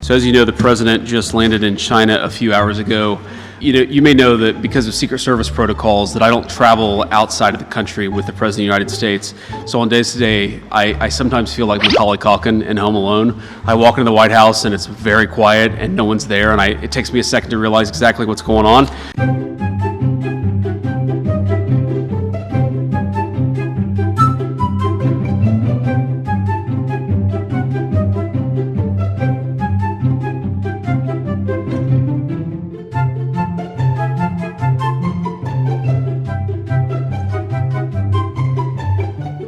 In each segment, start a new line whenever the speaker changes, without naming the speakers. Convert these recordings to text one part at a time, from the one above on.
So as you know, the president just landed in China a few hours ago. You may know that because of Secret Service protocols that I don't travel outside of the country with the President of the United States. So on days today, I sometimes feel like Macaulay Culkin in Home Alone. I walk into the White House and it's very quiet and no one's there, and it takes me a second to realize exactly what's going on.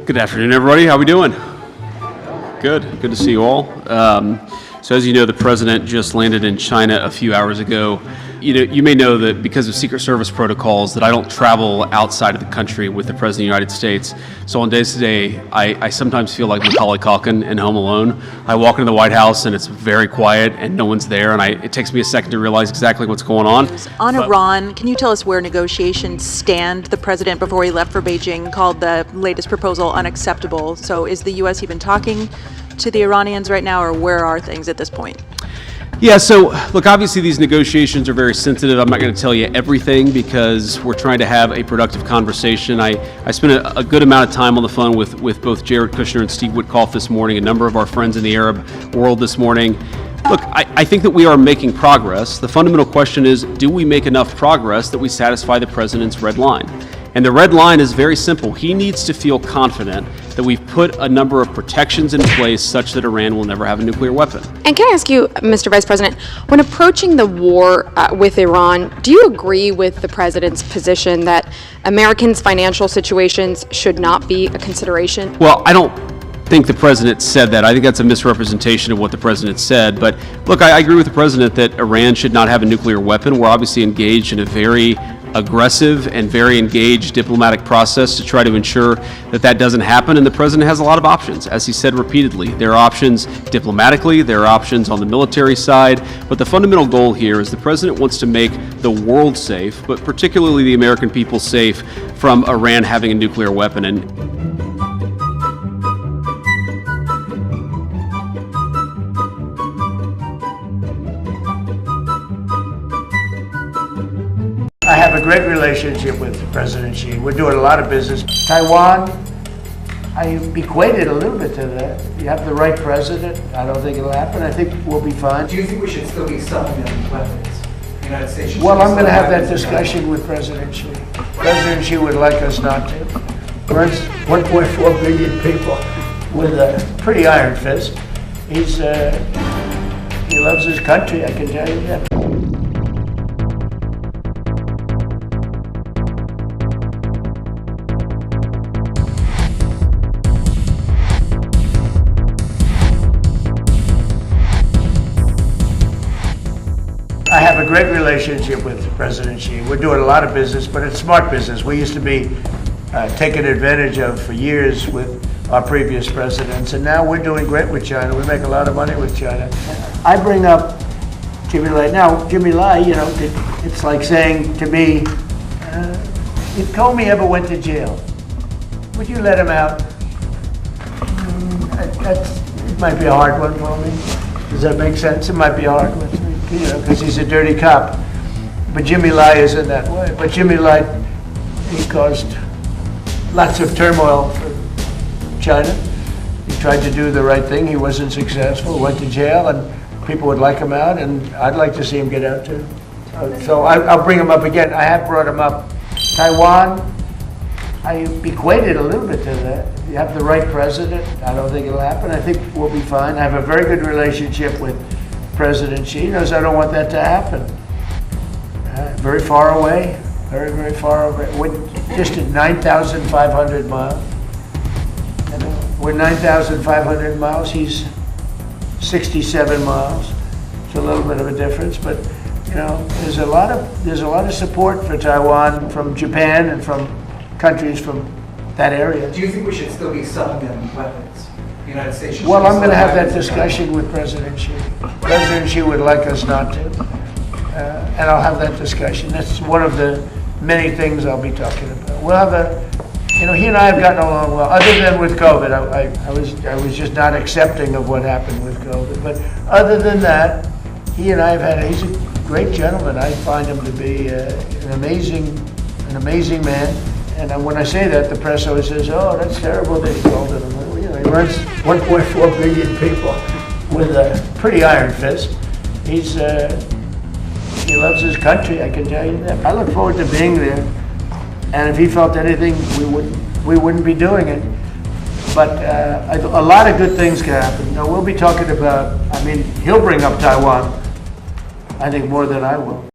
Good afternoon, everybody. How we doing? Good to see you all. So as you know, the president just landed in China a few hours ago. You may know that because of Secret Service protocols that I don't travel outside of the country with the President of the United States. So on days today, I sometimes feel like Macaulay Culkin in Home Alone. I walk into the White House and it's very quiet and no one's there, and it takes me a second to realize exactly what's going on.
On Iran, can you tell us where negotiations stand? The president, before he left for Beijing, called the latest proposal unacceptable. So is the U.S. even talking to the Iranians right now, or where are things at this point?
Yeah, so look, obviously these negotiations are very sensitive. I'm not going to tell you everything because we're trying to have a productive conversation. I spent a good amount of time on the phone with both Jared Kushner and Steve Witkoff this morning, a number of our friends in the Arab world this morning. Look, I think that we are making progress. The fundamental question is, do we make enough progress that we satisfy the president's red line? And the red line is very simple. He needs to feel confident that we've put a number of protections in place such that Iran will never have a nuclear weapon.
And can I ask you, Mr. Vice President, when approaching the war with Iran, do you agree with the president's position that Americans' financial situations should not be a consideration?
Well, I don't think the president said that. I think that's a misrepresentation of what the president said. But look, I agree with the president that Iran should not have a nuclear weapon. We're obviously engaged in a very aggressive and very engaged diplomatic process to try to ensure that that doesn't happen, and the president has a lot of options, as he said repeatedly. There are options diplomatically, there are options on the military side, but the fundamental goal here is the president wants to make the world safe, but particularly the American people safe from Iran having a nuclear weapon. And
I have a great relationship with President Xi. We're doing a lot of business. Taiwan, I equate it a little bit to that. You have the right president. I don't think it'll happen. I think we'll be fine.
Do you think we should still be selling them weapons? The United States should
Well, I'm going to have that discussion with President Xi. President Xi would like us not to. We're 1.4 billion people with a pretty iron fist. He loves his country, I can tell you that. I have a great relationship with President Xi. We're doing a lot of business, but it's smart business. We used to be taken advantage of for years with our previous presidents, and now we're doing great with China. We make a lot of money with China. I bring up Jimmy Lai. Now, Jimmy Lai, you know, it's like saying to me, if Comey ever went to jail, would you let him out? It might be a hard one for me. Does that make sense? It might be a hard one. You know, because he's a dirty cop. But Jimmy Lai isn't that way. But Jimmy Lai, he caused lots of turmoil for China. He tried to do the right thing. He wasn't successful, went to jail, and people would like him out, and I'd like to see him get out too. So I'll bring him up again. I have brought him up. Taiwan, I equate it a little bit to that. You have the right president. I don't think it'll happen. I think we'll be fine. I have a very good relationship with President Xi. Knows I don't want that to happen. Very far away, very, very far away. We're just at 9,500 miles. We're 9,500 miles. He's 67 miles. It's a little bit of a difference, but you know, there's a lot of support for Taiwan from Japan and from countries from that area.
Do you think we should still be selling them weapons? The United States should
Well, I'm going to have that discussion with President Xi. President Xi would like us not to, and I'll have that discussion. That's one of the many things I'll be talking about. We'll have you know, he and I have gotten along well, other than with COVID. I was just not accepting of what happened with COVID. But other than that, he and I have had, he's a great gentleman. I find him to be an amazing man. And when I say that, the press always says, oh, that's terrible that he called it. You know, he runs 1.4 billion people with a pretty iron fist. He loves his country, I can tell you that. I look forward to being there. And if he felt anything, we wouldn't be doing it. But a lot of good things can happen. You know, we'll be talking about, I mean, he'll bring up Taiwan, I think, more than I will.